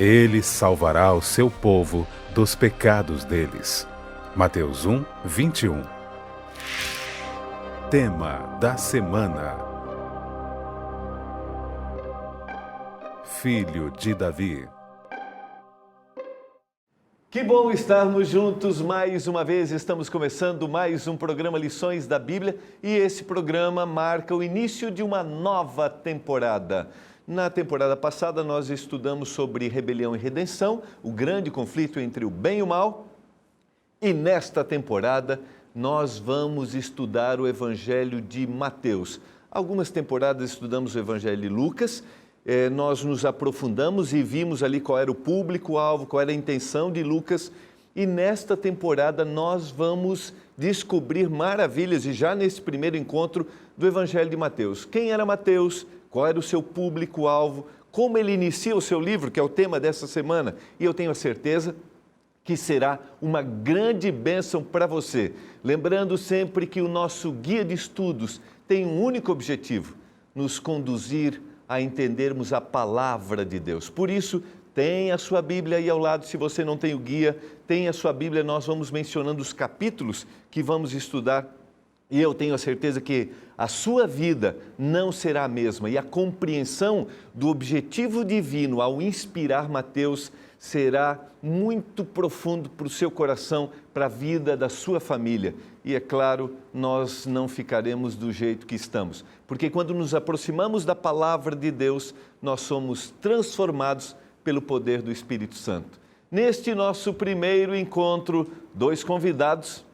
Ele salvará o seu povo dos pecados deles. Mateus 1, 21. Tema da semana: Filho de Davi. Que bom estarmos juntos mais uma vez. Estamos começando mais um programa Lições da Bíblia e esse programa marca o início de uma nova temporada. Na temporada passada nós estudamos sobre rebelião e redenção, o grande conflito entre o bem e o mal. E nesta temporada nós vamos estudar o Evangelho de Mateus. Algumas temporadas estudamos o Evangelho de Lucas. Nós nos aprofundamos e vimos ali qual era o público-alvo, qual era a intenção de Lucas. E nesta temporada nós vamos descobrir maravilhas, e já nesse primeiro encontro, do Evangelho de Mateus. Quem era Mateus? Qual era o seu público-alvo? Como ele inicia o seu livro, que é o tema dessa semana? E eu tenho a certeza que será uma grande bênção para você. Lembrando sempre que o nosso guia de estudos tem um único objetivo: nos conduzir a entendermos a palavra de Deus. Por isso, tenha a sua Bíblia aí ao lado. Se você não tem o guia, tenha a sua Bíblia. Nós vamos mencionando os capítulos que vamos estudar e eu tenho a certeza que a sua vida não será a mesma e a compreensão do objetivo divino ao inspirar Mateus será muito profundo para o seu coração, para a vida da sua família. E é claro, nós não ficaremos do jeito que estamos, porque quando nos aproximamos da palavra de Deus, nós somos transformados pelo poder do Espírito Santo. Neste nosso primeiro encontro, 2 convidados.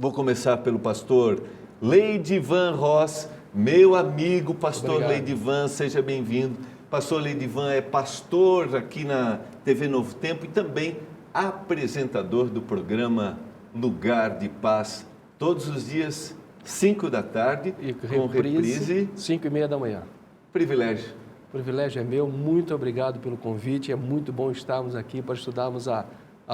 Vou começar pelo pastor Leidivan Ross, meu amigo pastor Leidivan, seja bem-vindo. Pastor Leidivan é pastor aqui na TV Novo Tempo e também apresentador do programa Lugar de Paz, todos os dias, 5 da tarde, e com reprise 5:30 da manhã. Privilégio. O privilégio é meu, muito obrigado pelo convite, é muito bom estarmos aqui para estudarmos a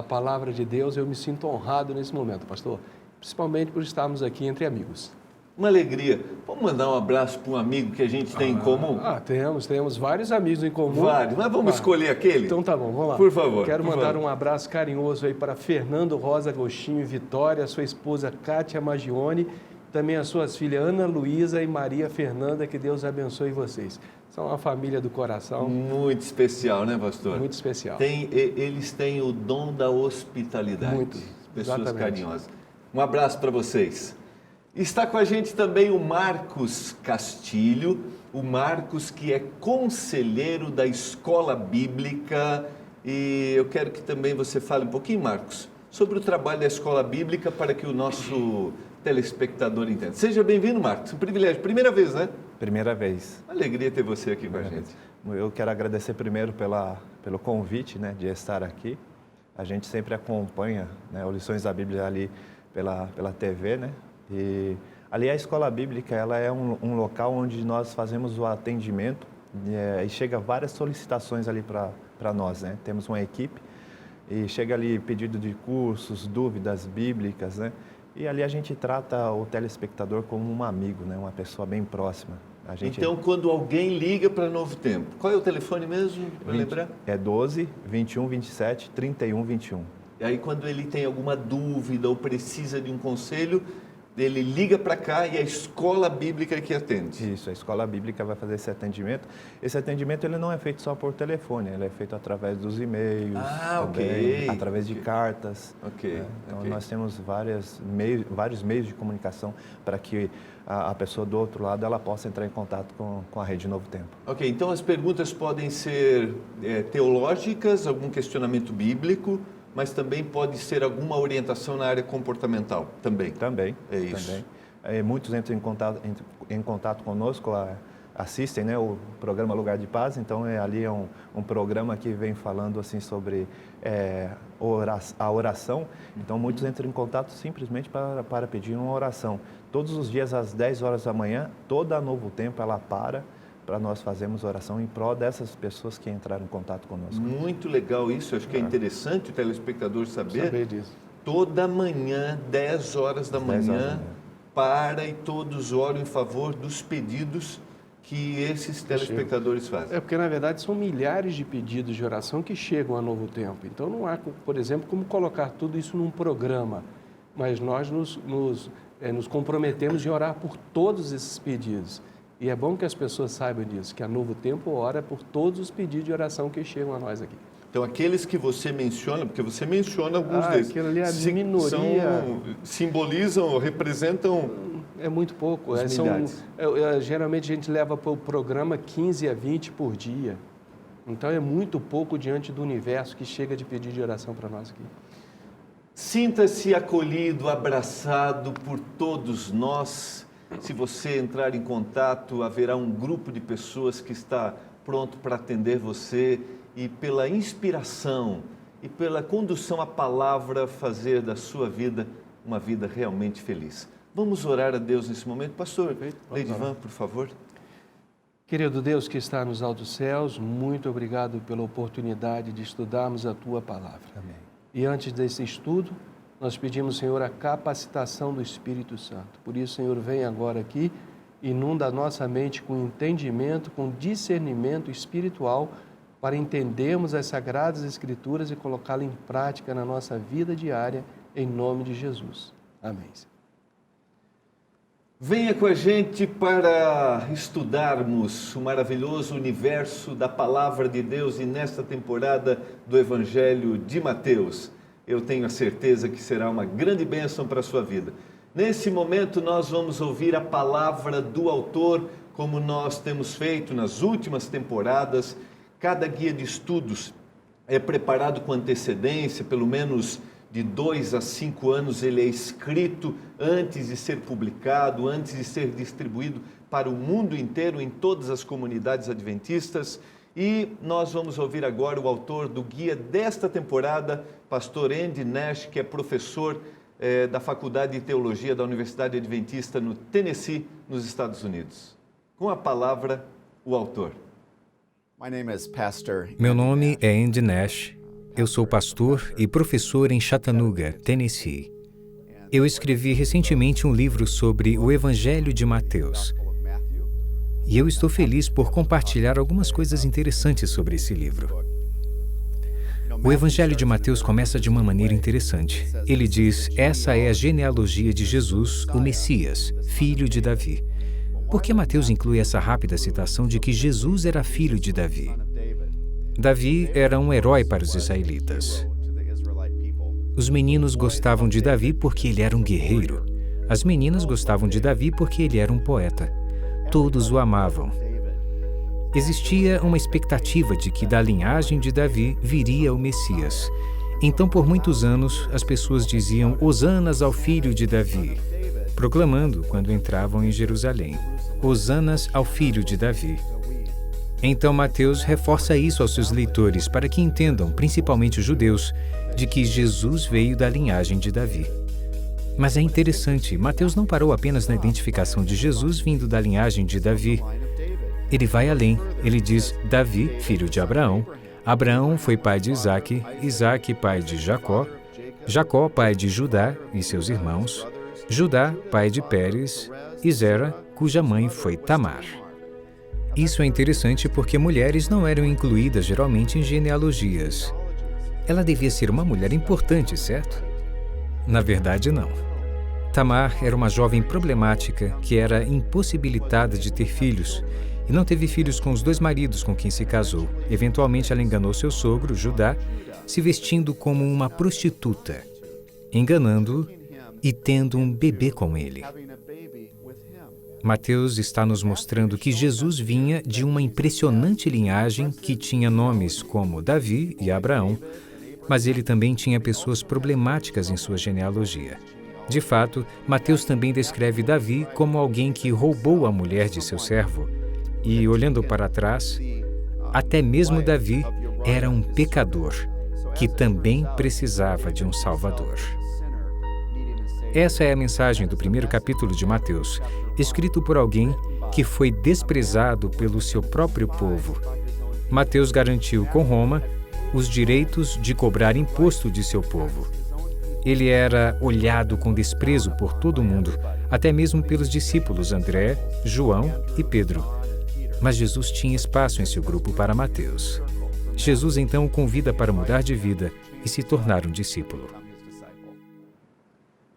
palavra de Deus. Eu me sinto honrado nesse momento, pastor, principalmente por estarmos aqui entre amigos. Uma alegria. Vamos mandar um abraço para um amigo que a gente tem em comum? Temos vários amigos em comum. Vários, mas vamos escolher aquele? Então tá bom, vamos lá. Por favor. Quero mandar um abraço carinhoso aí para Fernando Rosa Agostinho e Vitória, sua esposa Kátia Magione, também as suas filhas Ana Luísa e Maria Fernanda, que Deus abençoe vocês. São uma família do coração. Muito especial, né, pastor? Muito especial. Eles têm o dom da hospitalidade. Muito. Pessoas Exatamente. Carinhosas. Um abraço para vocês. Está com a gente também o Marcos Castilho, o Marcos que é conselheiro da Escola Bíblica, e eu quero que também você fale um pouquinho, Marcos, sobre o trabalho da Escola Bíblica para que o nosso telespectador entenda. Seja bem-vindo, Marcos, um privilégio, primeira vez, né? Primeira vez. Uma alegria ter você aqui com a gente. Eu quero agradecer primeiro pelo convite, né, de estar aqui. A gente sempre acompanha, né, o Lições da Bíblia ali pela TV, né? E ali a Escola Bíblica, ela é um local onde nós fazemos o atendimento e chega várias solicitações ali para nós, né? Temos uma equipe e chega ali pedido de cursos, dúvidas bíblicas, né? E ali a gente trata o telespectador como um amigo, né? Uma pessoa bem próxima. Então, quando alguém liga para Novo Tempo, qual é o telefone mesmo, para lembrar? É 12 21 27 31 21. E aí, quando ele tem alguma dúvida ou precisa de um conselho, ele liga para cá e a Escola Bíblica é que atende. Isso, a Escola Bíblica vai fazer esse atendimento. Esse atendimento ele não é feito só por telefone, ele é feito através dos e-mails, também, através de cartas. Então, nós temos vários meios de comunicação para que a pessoa do outro lado ela possa entrar em contato com a Rede Novo Tempo. Ok, então as perguntas podem ser teológicas, algum questionamento bíblico, mas também pode ser alguma orientação na área comportamental, também. Também. É isso. Também. Muitos entram em contato conosco, assistem, né, o programa Lugar de Paz, então ali é um programa que vem falando assim sobre a oração, então muitos entram em contato simplesmente para pedir uma oração. Todos os dias às 10 horas da manhã, toda a Novo Tempo ela para nós fazermos oração em prol dessas pessoas que entraram em contato conosco. Muito legal isso, acho que é interessante o telespectador saber disso. Toda manhã, 10 horas da manhã, para e todos oram em favor dos pedidos que esses telespectadores fazem. É porque, na verdade, são milhares de pedidos de oração que chegam a Novo Tempo. Então, não há, por exemplo, como colocar tudo isso num programa. Mas nós nos comprometemos em orar por todos esses pedidos. E é bom que as pessoas saibam disso, que a Novo Tempo ora por todos os pedidos de oração que chegam a nós aqui. Então, aqueles que você menciona, porque você menciona alguns deles, aquilo ali é a minoria. Simbolizam ou representam... É muito pouco. Geralmente a gente leva para o programa 15 a 20 por dia. Então é muito pouco diante do universo que chega de pedir de oração para nós aqui. Sinta-se acolhido, abraçado por todos nós. Se você entrar em contato, haverá um grupo de pessoas que está pronto para atender você e pela inspiração e pela condução à palavra fazer da sua vida uma vida realmente feliz. Vamos orar a Deus nesse momento. Pastor Leidivan, por favor. Querido Deus que está nos altos céus, muito obrigado pela oportunidade de estudarmos a Tua Palavra. Amém. E antes desse estudo, nós pedimos, Senhor, a capacitação do Espírito Santo. Por isso, Senhor, vem agora aqui, inunda a nossa mente com entendimento, com discernimento espiritual, para entendermos as Sagradas Escrituras e colocá-las em prática na nossa vida diária, em nome de Jesus. Amém. Venha com a gente para estudarmos o maravilhoso universo da Palavra de Deus e nesta temporada do Evangelho de Mateus. Eu tenho a certeza que será uma grande bênção para a sua vida. Nesse momento nós vamos ouvir a palavra do autor, como nós temos feito nas últimas temporadas. Cada guia de estudos é preparado com antecedência, pelo menos de 2 a 5 anos ele é escrito antes de ser publicado, antes de ser distribuído para o mundo inteiro, em todas as comunidades adventistas. E nós vamos ouvir agora o autor do guia desta temporada, pastor Andy Nash, que é professor da Faculdade de Teologia da Universidade Adventista no Tennessee, nos Estados Unidos. Com a palavra, o autor. Meu nome é Andy Nash. Eu sou pastor e professor em Chattanooga, Tennessee. Eu escrevi recentemente um livro sobre o Evangelho de Mateus. E eu estou feliz por compartilhar algumas coisas interessantes sobre esse livro. O Evangelho de Mateus começa de uma maneira interessante. Ele diz: essa é a genealogia de Jesus, o Messias, filho de Davi. Por que Mateus inclui essa rápida citação de que Jesus era filho de Davi? Davi era um herói para os israelitas. Os meninos gostavam de Davi porque ele era um guerreiro. As meninas gostavam de Davi porque ele era um poeta. Todos o amavam. Existia uma expectativa de que da linhagem de Davi viria o Messias. Então, por muitos anos, as pessoas diziam Hosanas ao filho de Davi, proclamando quando entravam em Jerusalém: Hosanas ao filho de Davi. Então Mateus reforça isso aos seus leitores para que entendam, principalmente os judeus, de que Jesus veio da linhagem de Davi. Mas é interessante, Mateus não parou apenas na identificação de Jesus vindo da linhagem de Davi. Ele vai além. Ele diz Davi, filho de Abraão. Abraão foi pai de Isaque, Isaque pai de Jacó, Jacó pai de Judá e seus irmãos, Judá pai de Pérez e Zera, cuja mãe foi Tamar. Isso é interessante porque mulheres não eram incluídas geralmente em genealogias. Ela devia ser uma mulher importante, certo? Na verdade, não. Tamar era uma jovem problemática que era impossibilitada de ter filhos e não teve filhos com os 2 maridos com quem se casou. Eventualmente, ela enganou seu sogro, Judá, se vestindo como uma prostituta, enganando-o e tendo um bebê com ele. Mateus está nos mostrando que Jesus vinha de uma impressionante linhagem que tinha nomes como Davi e Abraão, mas ele também tinha pessoas problemáticas em sua genealogia. De fato, Mateus também descreve Davi como alguém que roubou a mulher de seu servo. E, olhando para trás, até mesmo Davi era um pecador que também precisava de um Salvador. Essa é a mensagem do primeiro capítulo de Mateus, escrito por alguém que foi desprezado pelo seu próprio povo. Mateus garantiu com Roma os direitos de cobrar imposto de seu povo. Ele era olhado com desprezo por todo mundo, até mesmo pelos discípulos André, João e Pedro. mas Jesus tinha espaço em seu grupo para Mateus. Jesus então o convida para mudar de vida e se tornar um discípulo.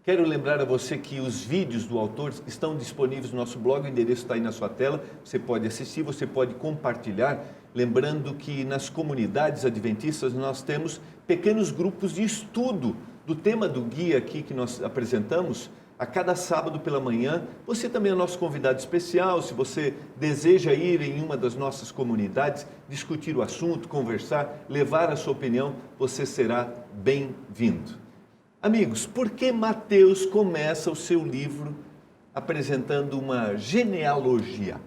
Quero lembrar a você que os vídeos do autor estão disponíveis no nosso blog, o endereço está aí na sua tela, você pode assistir, você pode compartilhar. Lembrando que nas comunidades adventistas nós temos pequenos grupos de estudo do tema do guia aqui que nós apresentamos a cada sábado pela manhã. Você também é nosso convidado especial. Se você deseja ir em uma das nossas comunidades, discutir o assunto, conversar, levar a sua opinião, você será bem-vindo. Amigos, por que Mateus começa o seu livro apresentando uma genealogia?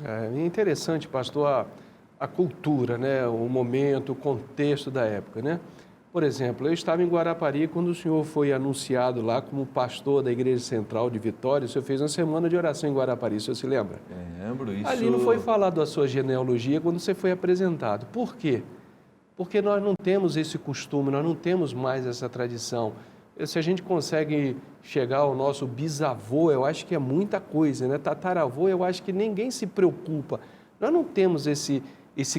É interessante, pastor, a cultura, né? O momento, o contexto da época, né? Por exemplo, eu estava em Guarapari quando o senhor foi anunciado lá como pastor da Igreja Central de Vitória. O senhor fez uma semana de oração em Guarapari, o senhor se lembra? Lembro isso. Ali não foi falado da sua genealogia quando você foi apresentado. Por quê? Porque nós não temos esse costume, nós não temos mais essa tradição. Se a gente consegue chegar ao nosso bisavô, eu acho que é muita coisa, né? Tataravô, eu acho que ninguém se preocupa. Nós não temos esse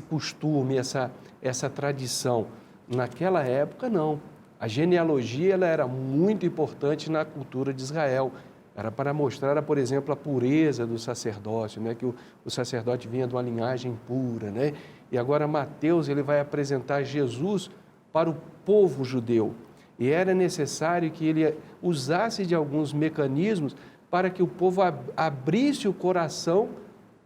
costume, essa tradição. Naquela época, não. A genealogia ela era muito importante na cultura de Israel. Era para mostrar, por exemplo, a pureza do sacerdócio, né? Que o sacerdote vinha de uma linhagem pura, né? E agora Mateus ele vai apresentar Jesus para o povo judeu. E era necessário que ele usasse de alguns mecanismos para que o povo abrisse o coração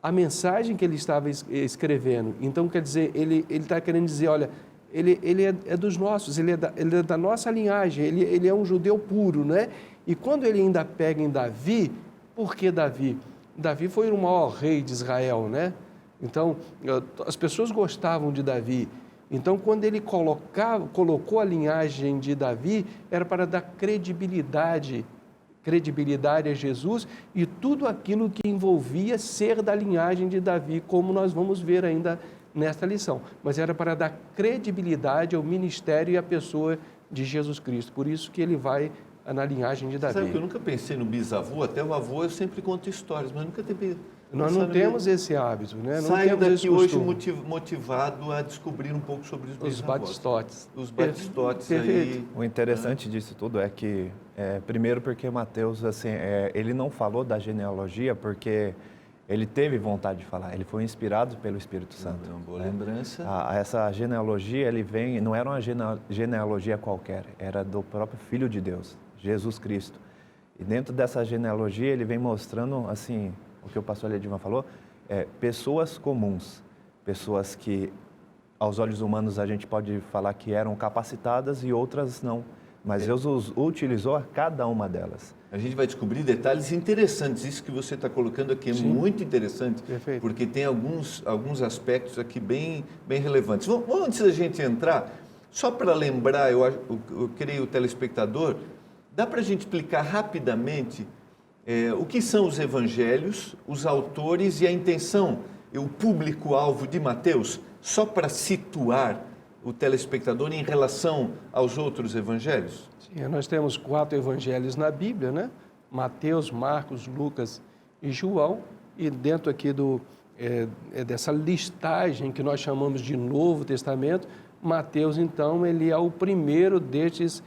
à mensagem que ele estava escrevendo. Então, quer dizer, ele está querendo dizer, olha, ele é dos nossos, ele é da nossa linhagem, ele é um judeu puro, né? E quando ele ainda pega em Davi, por que Davi? Davi foi o maior rei de Israel, né? Então, as pessoas gostavam de Davi. Então, quando ele colocou a linhagem de Davi, era para dar credibilidade a Jesus e tudo aquilo que envolvia ser da linhagem de Davi, como nós vamos ver ainda nesta lição. Mas era para dar credibilidade ao ministério e à pessoa de Jesus Cristo. Por isso que ele vai na linhagem de Davi. Sabe que eu nunca pensei no bisavô, até o avô eu sempre conto histórias, mas nunca teve... Nós não temos esse hábito, né? Não Saio temos daqui hoje motivado a descobrir um pouco sobre os bisavós. Batistotes. Os batistotes aí. O interessante disso tudo é que, primeiro porque Mateus, assim, ele não falou da genealogia porque ele teve vontade de falar, ele foi inspirado pelo Espírito Santo. Uma boa lembrança. Essa genealogia, não era uma genealogia qualquer, era do próprio Filho de Deus, Jesus Cristo. E dentro dessa genealogia ele vem mostrando, assim, o que o pastor Ledima falou, pessoas comuns, pessoas que aos olhos humanos a gente pode falar que eram capacitadas e outras não, mas Deus utilizou a cada uma delas. A gente vai descobrir detalhes interessantes, isso que você está colocando aqui é muito interessante, Perfeito. Porque tem alguns aspectos aqui bem relevantes. Vamos, antes da gente entrar, só para lembrar, eu creio o telespectador, dá para a gente explicar rapidamente o que são os evangelhos, os autores e a intenção, o público-alvo de Mateus, só para situar o telespectador em relação aos outros evangelhos? Sim, nós temos 4 evangelhos na Bíblia, né? Mateus, Marcos, Lucas e João. E dentro aqui dessa listagem que nós chamamos de Novo Testamento, Mateus, então, ele é o primeiro desses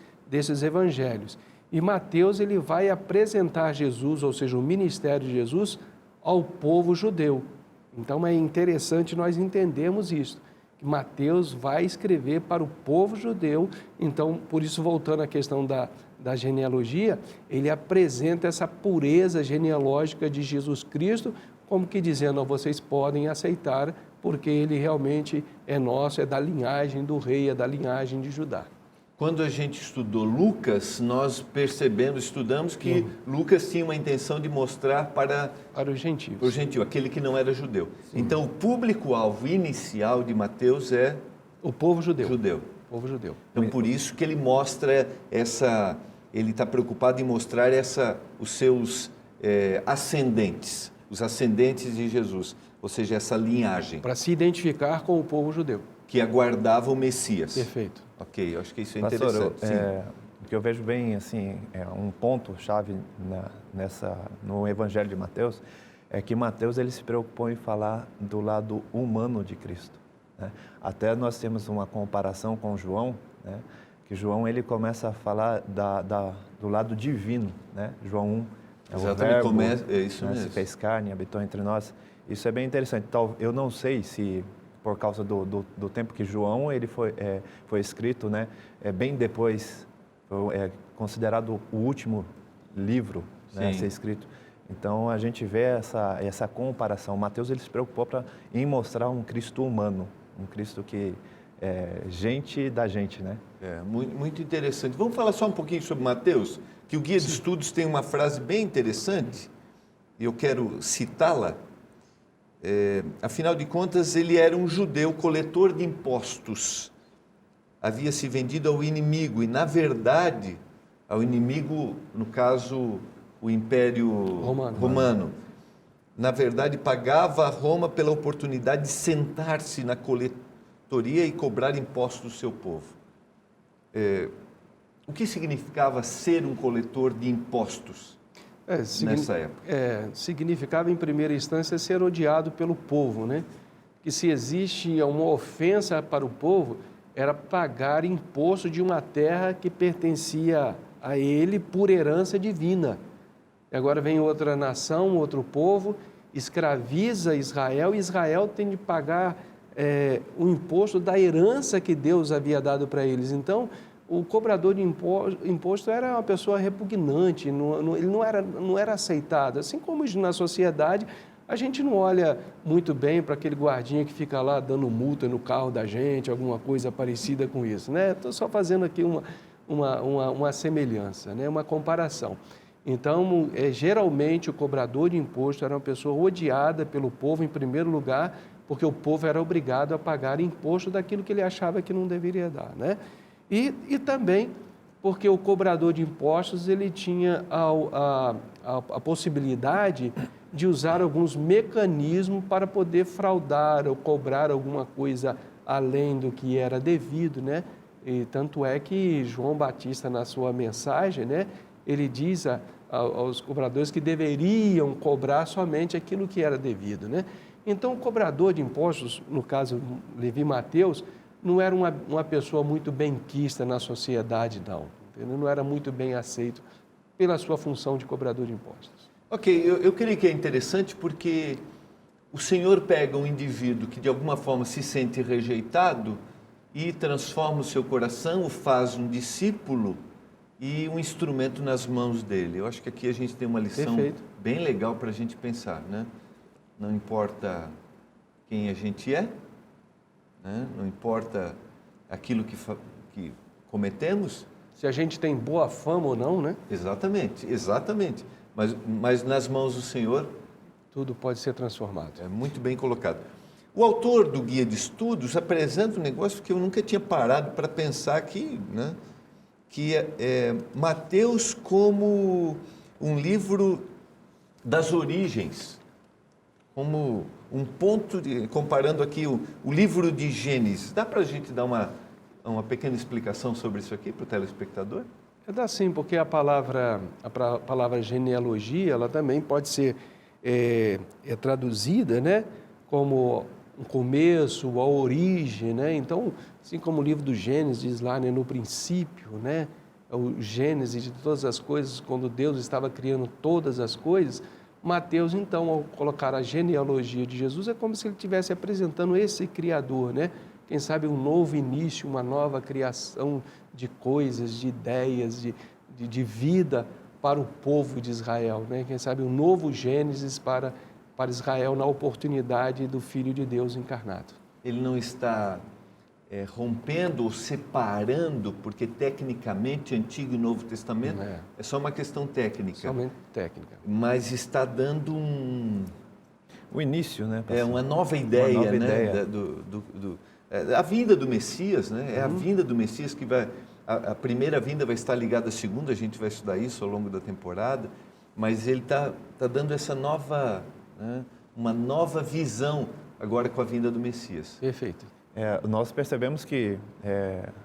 evangelhos. E Mateus ele vai apresentar Jesus, ou seja, o ministério de Jesus, ao povo judeu. Então é interessante nós entendermos isso. Que Mateus vai escrever para o povo judeu. Então, por isso, voltando à questão da genealogia, ele apresenta essa pureza genealógica de Jesus Cristo, como que dizendo, vocês podem aceitar, porque ele realmente é nosso, é da linhagem do rei, é da linhagem de Judá. Quando a gente estudou Lucas, nós estudamos que Lucas tinha uma intenção de mostrar para os gentios. O gentil, aquele que não era judeu. Sim. Então, o público-alvo inicial de Mateus é o povo judeu. O povo judeu. Então, por isso que ele mostra ele está preocupado em mostrar os seus ascendentes, os ascendentes de Jesus, ou seja, essa linhagem. Para se identificar com o povo judeu. Que aguardava o Messias. Perfeito. Ok, eu acho que isso é Pastor, interessante. O que eu vejo bem, assim, um ponto-chave no Evangelho de Mateus, é que Mateus ele se preocupou em falar do lado humano de Cristo, né? Até nós temos uma comparação com João, né? Que João ele começa a falar do lado divino, né? João 1, o verbo, é isso mesmo. Se fez carne, habitou entre nós. Isso é bem interessante. Eu não sei se por causa do tempo que João ele foi escrito, né? Bem depois, é considerado o último livro, né, a ser escrito. Então a gente vê essa comparação. Mateus ele se preocupou em mostrar um Cristo humano, um Cristo que é gente da gente, né? Muito, muito interessante. Vamos falar só um pouquinho sobre Mateus, que o Guia de Estudos tem uma frase bem interessante, e eu quero citá-la. Afinal de contas, ele era um judeu coletor de impostos. Havia se vendido ao inimigo, e na verdade, ao inimigo, no caso, o Império Romano. Na verdade, pagava a Roma pela oportunidade de sentar-se na coletoria e cobrar impostos do seu povo. O que significava ser um coletor de impostos nessa época? Significava, em primeira instância, ser odiado pelo povo, né? Que se existe uma ofensa para o povo, era pagar imposto de uma terra que pertencia a ele por herança divina. E agora vem outra nação, outro povo, escraviza Israel, e Israel tem de pagar o imposto da herança que Deus havia dado para eles. Então, o cobrador de imposto era uma pessoa repugnante, ele não era aceitado. Assim como na sociedade, a gente não olha muito bem para aquele guardinha que fica lá dando multa no carro da gente, alguma coisa parecida com isso, né? Estou só fazendo aqui uma semelhança, né? Uma comparação. Então, geralmente, o cobrador de imposto era uma pessoa odiada pelo povo, em primeiro lugar, porque o povo era obrigado a pagar imposto daquilo que ele achava que não deveria dar, né? E também porque o cobrador de impostos ele tinha a possibilidade de usar alguns mecanismos para poder fraudar ou cobrar alguma coisa além do que era devido, né? E tanto é que João Batista, na sua mensagem, né, ele diz aos cobradores que deveriam cobrar somente aquilo que era devido, né? Então, o cobrador de impostos, no caso Levi Mateus, não era uma pessoa muito benquista na sociedade, não. Entendeu? Não era muito bem aceito pela sua função de cobrador de impostos. Ok, eu creio que é interessante porque o Senhor pega um indivíduo que de alguma forma se sente rejeitado e transforma o seu coração, o faz um discípulo e um instrumento nas mãos dele. Eu acho que aqui a gente tem uma lição bem legal para a gente pensar, né? Não importa quem a gente é, né? Não importa aquilo que cometemos. Se a gente tem boa fama ou não, né? Exatamente. Mas nas mãos do Senhor, tudo pode ser transformado. É muito bem colocado. O autor do Guia de Estudos apresenta um negócio que eu nunca tinha parado para pensar aqui, né? Que é Mateus como um livro das origens, como um ponto comparando aqui o livro de Gênesis. Dá para a gente dar uma pequena explicação sobre isso aqui para o telespectador? Dá sim, porque a palavra genealogia, ela também pode ser traduzida, né, como um começo, a origem, né? Então, assim como o livro do Gênesis diz lá, né, no princípio, né, o Gênesis de todas as coisas, quando Deus estava criando todas as coisas, Mateus, então, ao colocar a genealogia de Jesus, é como se ele estivesse apresentando esse Criador, né? Quem sabe um novo início, uma nova criação de coisas, de ideias, de vida para o povo de Israel, né? Quem sabe um novo Gênesis para Israel na oportunidade do Filho de Deus encarnado. Ele não está rompendo ou separando, porque tecnicamente Antigo e Novo Testamento é só uma questão técnica. Somente técnica. Mas está dando o início, né? Uma nova ideia, uma nova né? ideia. A vinda do Messias, né? É a vinda do Messias que vai... A primeira vinda vai estar ligada à segunda, a gente vai estudar isso ao longo da temporada, mas ele está dando essa nova, né? Uma nova visão agora com a vinda do Messias. Perfeito. nós percebemos que,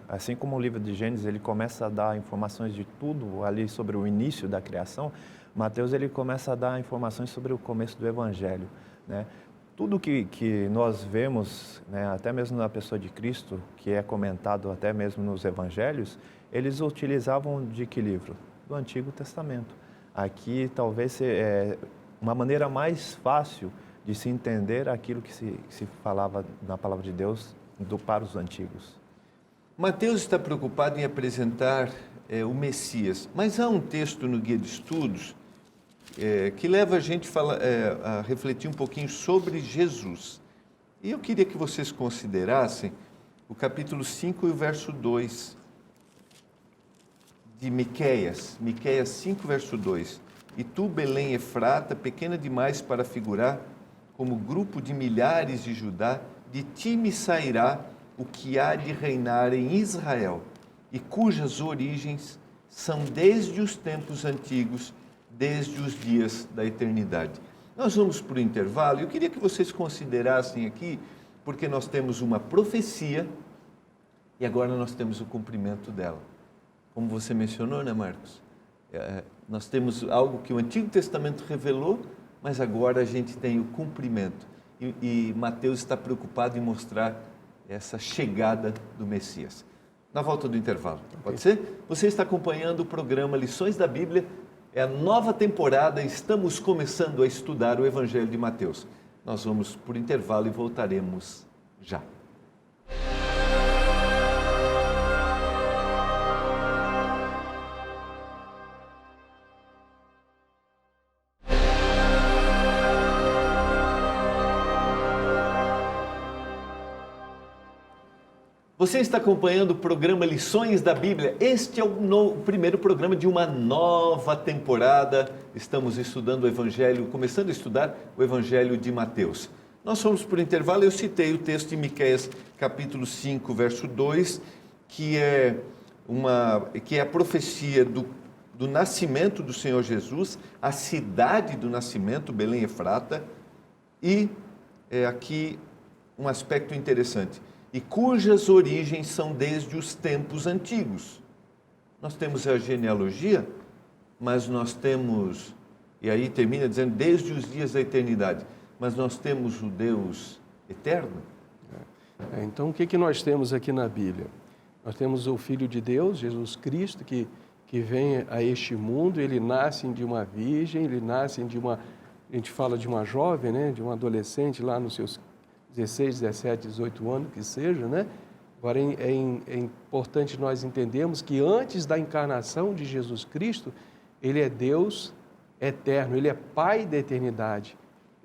assim como o livro de Gênesis, ele começa a dar informações de tudo ali sobre o início da criação, Mateus ele começa a dar informações sobre o começo do Evangelho, né? Tudo que nós vemos, né, até mesmo na pessoa de Cristo, que é comentado até mesmo nos Evangelhos, eles utilizavam de que livro? Do Antigo Testamento. Aqui talvez uma maneira mais fácil de se entender aquilo que se falava na palavra de Deus para os antigos. Mateus está preocupado em apresentar o Messias, mas há um texto no Guia de Estudos que leva a gente a refletir um pouquinho sobre Jesus. E eu queria que vocês considerassem o capítulo 5 e o verso 2 de Miqueias. Miqueias 5, verso 2. E tu, Belém Efrata, pequena demais para figurar como grupo de milhares de Judá, de ti me sairá o que há de reinar em Israel, e cujas origens são desde os tempos antigos, desde os dias da eternidade. Nós vamos para o intervalo e eu queria que vocês considerassem aqui, porque nós temos uma profecia e agora nós temos o cumprimento dela. Como você mencionou, né, Marcos? Nós temos algo que o Antigo Testamento revelou, mas agora a gente tem o cumprimento. E Mateus está preocupado em mostrar essa chegada do Messias. Na volta do intervalo, pode ser? Você está acompanhando o programa Lições da Bíblia, é a nova temporada, estamos começando a estudar o Evangelho de Mateus. Nós vamos por intervalo e voltaremos já. Você está acompanhando o programa Lições da Bíblia. Este é o primeiro programa de uma nova temporada. Estamos estudando o Evangelho, começando a estudar o Evangelho de Mateus. Nós fomos por intervalo, eu citei o texto de Miqueias, capítulo 5, verso 2, que é a profecia do nascimento do Senhor Jesus, a cidade do nascimento, Belém Efrata, e aqui um aspecto interessante. E cujas origens são desde os tempos antigos. Nós temos a genealogia, mas nós temos, e aí termina dizendo, desde os dias da eternidade, mas nós temos o Deus eterno. Então, o que nós temos aqui na Bíblia? Nós temos o Filho de Deus, Jesus Cristo, que vem a este mundo, ele nasce de uma virgem, ele nasce a gente fala de uma jovem, né, de uma adolescente lá nos seus 16, 17, 18 anos, que seja, né? Agora, é importante nós entendermos que antes da encarnação de Jesus Cristo, ele é Deus eterno, ele é Pai da eternidade.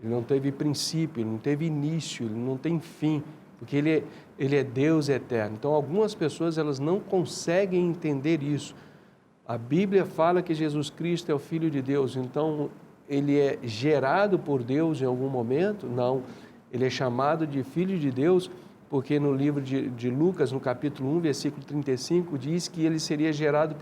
Ele não teve princípio, ele não teve início, ele não tem fim, porque ele é Deus eterno. Então, algumas pessoas elas não conseguem entender isso. A Bíblia fala que Jesus Cristo é o Filho de Deus, então ele é gerado por Deus em algum momento? Não. Ele é chamado de Filho de Deus porque no livro de Lucas, no capítulo 1, versículo 35, diz que ele seria gerado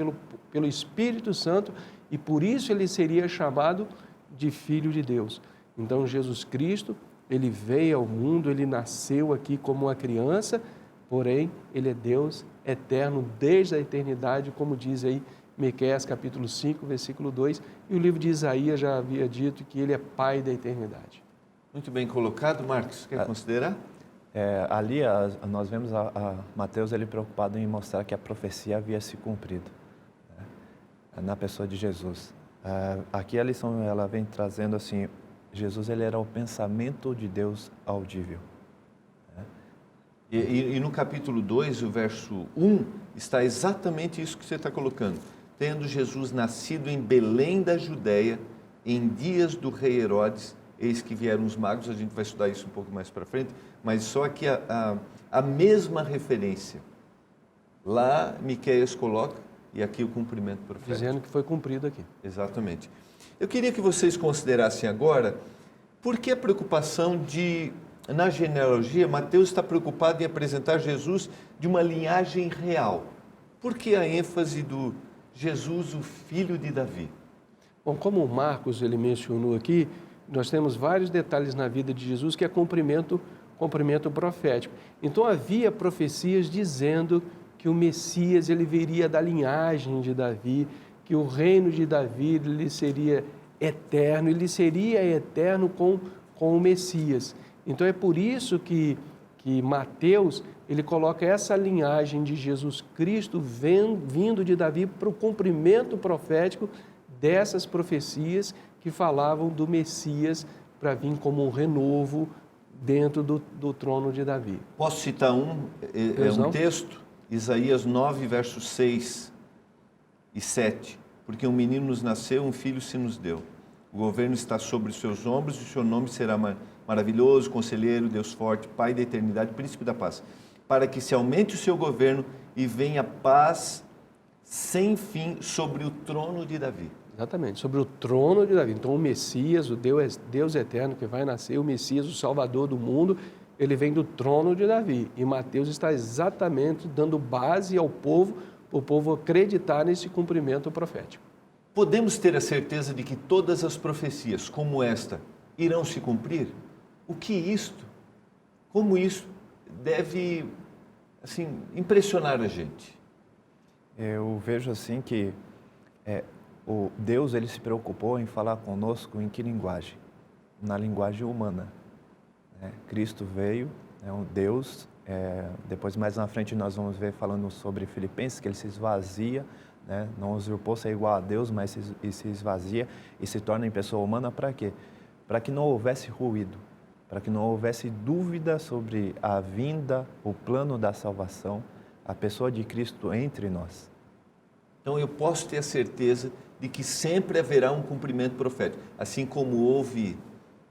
pelo Espírito Santo e por isso ele seria chamado de Filho de Deus. Então, Jesus Cristo, ele veio ao mundo, ele nasceu aqui como uma criança, porém, ele é Deus eterno desde a eternidade, como diz aí Miqueias, capítulo 5, versículo 2, e o livro de Isaías já havia dito que ele é Pai da eternidade. Muito bem colocado, Marcos. Quer considerar? Ali nós vemos Mateus ele preocupado em mostrar que a profecia havia se cumprido, né, na pessoa de Jesus. Aqui a lição ela vem trazendo assim, Jesus ele era o pensamento de Deus audível. Né? E no capítulo 2, o verso 1, está exatamente isso que você está colocando. Tendo Jesus nascido em Belém da Judéia, em dias do rei Herodes, eis que vieram os magos, a gente vai estudar isso um pouco mais para frente, mas só aqui a mesma referência. Lá Miqueias coloca, e aqui o cumprimento profético. Dizendo que foi cumprido aqui. Exatamente. Eu queria que vocês considerassem agora, por que a preocupação na genealogia, Mateus está preocupado em apresentar Jesus de uma linhagem real. Por que a ênfase do Jesus, o filho de Davi? Bom, como o Marcos ele mencionou aqui, nós temos vários detalhes na vida de Jesus que é cumprimento cumprimento profético. Então havia profecias dizendo que o Messias ele viria da linhagem de Davi, que o reino de Davi ele seria eterno, ele seria eterno com o Messias. Então é por isso que Mateus ele coloca essa linhagem de Jesus Cristo vindo de Davi para o cumprimento profético dessas profecias que falavam do Messias para vir como um renovo dentro do trono de Davi. Posso citar um texto? Isaías 9, versos 6 e 7. Porque um menino nos nasceu, um filho se nos deu. O governo está sobre os seus ombros e o seu nome será maravilhoso, conselheiro, Deus forte, Pai da eternidade, príncipe da paz. Para que se aumente o seu governo e venha paz sem fim sobre o trono de Davi. Exatamente, sobre o trono de Davi. Então o Messias, o Deus eterno que vai nascer, o Messias, o Salvador do mundo, ele vem do trono de Davi. E Mateus está exatamente dando base ao povo, para o povo acreditar nesse cumprimento profético. Podemos ter a certeza de que todas as profecias como esta irão se cumprir? Como isso deve impressionar a gente? Eu vejo assim que o Deus ele se preocupou em falar conosco em que linguagem? Na linguagem humana. Cristo veio, é um Deus, depois mais na frente nós vamos ver falando sobre Filipenses, que ele se esvazia, não usurpou ser igual a Deus, mas se esvazia e se torna em pessoa humana para quê? Para que não houvesse ruído, para que não houvesse dúvida sobre a vinda, o plano da salvação, a pessoa de Cristo entre nós. Então eu posso ter a certeza de que sempre haverá um cumprimento profético. Assim como houve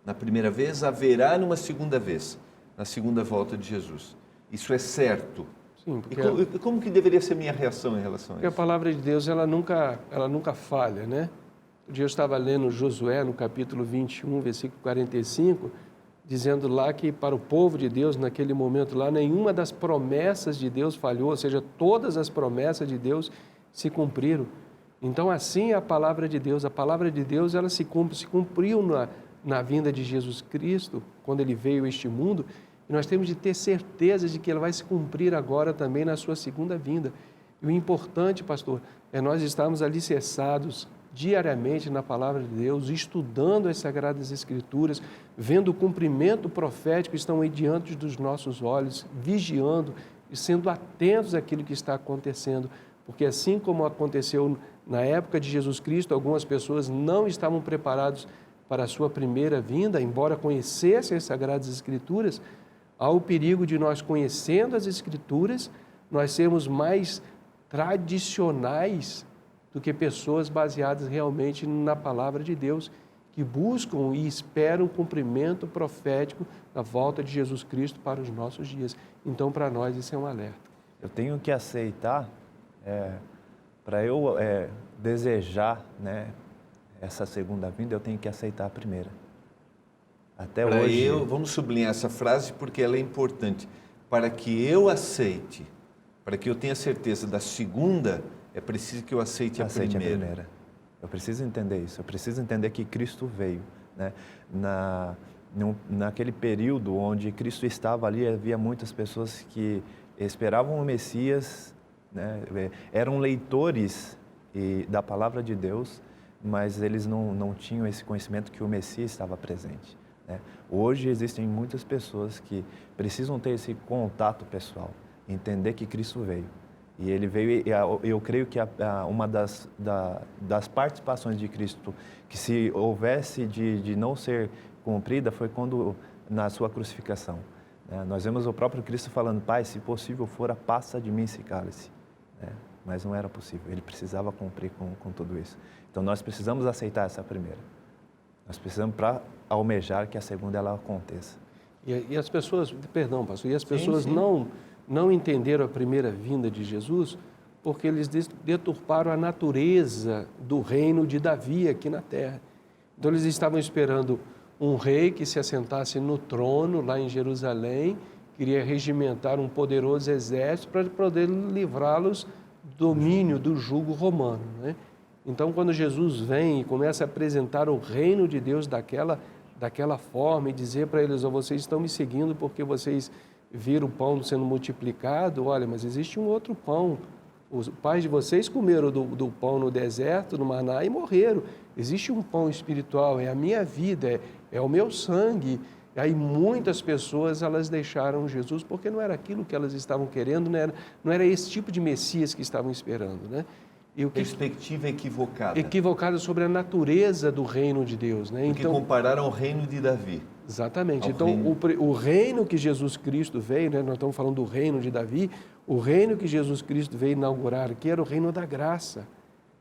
na primeira vez, haverá numa segunda vez, na segunda volta de Jesus. Isso é certo. Sim, porque e como que deveria ser a minha reação em relação a isso? Porque a palavra de Deus, ela nunca falha, né? Um dia eu estava lendo Josué, no capítulo 21, versículo 45, dizendo lá que para o povo de Deus, naquele momento lá, nenhuma das promessas de Deus falhou, ou seja, todas as promessas de Deus se cumpriram. Então, assim é a palavra de Deus. A palavra de Deus, ela se cumpriu na vinda de Jesus Cristo, quando ele veio a este mundo, e nós temos de ter certeza de que ela vai se cumprir agora também na sua segunda vinda. E o importante, pastor, é nós estarmos alicerçados diariamente na palavra de Deus, estudando as Sagradas Escrituras, vendo o cumprimento profético que estão aí diante dos nossos olhos, vigiando e sendo atentos àquilo que está acontecendo. Porque assim como aconteceu na época de Jesus Cristo, algumas pessoas não estavam preparadas para a sua primeira vinda, embora conhecessem as Sagradas Escrituras, há o perigo de nós, conhecendo as Escrituras, nós sermos mais tradicionais do que pessoas baseadas realmente na palavra de Deus, que buscam e esperam o cumprimento profético da volta de Jesus Cristo para os nossos dias. Então, para nós, isso é um alerta. Eu tenho que aceitar, para eu desejar, essa segunda vinda, eu tenho que aceitar a primeira. Até hoje. Vamos sublinhar essa frase porque ela é importante. Para que eu aceite, para que eu tenha certeza da segunda, é preciso que eu aceite a primeira. Eu preciso entender isso. Eu preciso entender que Cristo veio. Naquele período onde Cristo estava ali, havia muitas pessoas que esperavam o Messias, eram leitores da palavra de Deus, mas eles não tinham esse conhecimento que o Messias estava presente. Hoje existem muitas pessoas que precisam ter esse contato pessoal, entender que Cristo veio. E ele veio, eu creio que uma das participações de Cristo, que se houvesse de não ser cumprida, foi quando na sua crucificação. Nós vemos o próprio Cristo falando: Pai, se possível for, passa de mim esse cálice. Mas não era possível, ele precisava cumprir com tudo isso. Então nós precisamos aceitar essa primeira. Nós precisamos para almejar que a segunda ela aconteça. E as pessoas, perdão, pastor, as pessoas sim. não entenderam a primeira vinda de Jesus porque eles deturparam a natureza do reino de Davi aqui na terra. Então eles estavam esperando um rei que se assentasse no trono lá em Jerusalém, queria regimentar um poderoso exército para poder livrá-los do domínio do jugo romano, Então, quando Jesus vem e começa a apresentar o reino de Deus daquela daquela forma e dizer para eles: oh, vocês estão me seguindo porque vocês viram o pão sendo multiplicado. Olha, mas existe um outro pão. Os pais de vocês comeram do pão no deserto, no maná, e morreram. Existe um pão espiritual, é a minha vida, é o meu sangue. E aí muitas pessoas, elas deixaram Jesus porque não era aquilo que elas estavam querendo, não era esse tipo de Messias que estavam esperando, né? E o que, perspectiva equivocada. Equivocada sobre a natureza do reino de Deus, né? Porque compararam ao reino de Davi. Exatamente. Então, o reino que Jesus Cristo veio, né? Nós estamos falando do reino de Davi, o reino que Jesus Cristo veio inaugurar aqui era o reino da graça,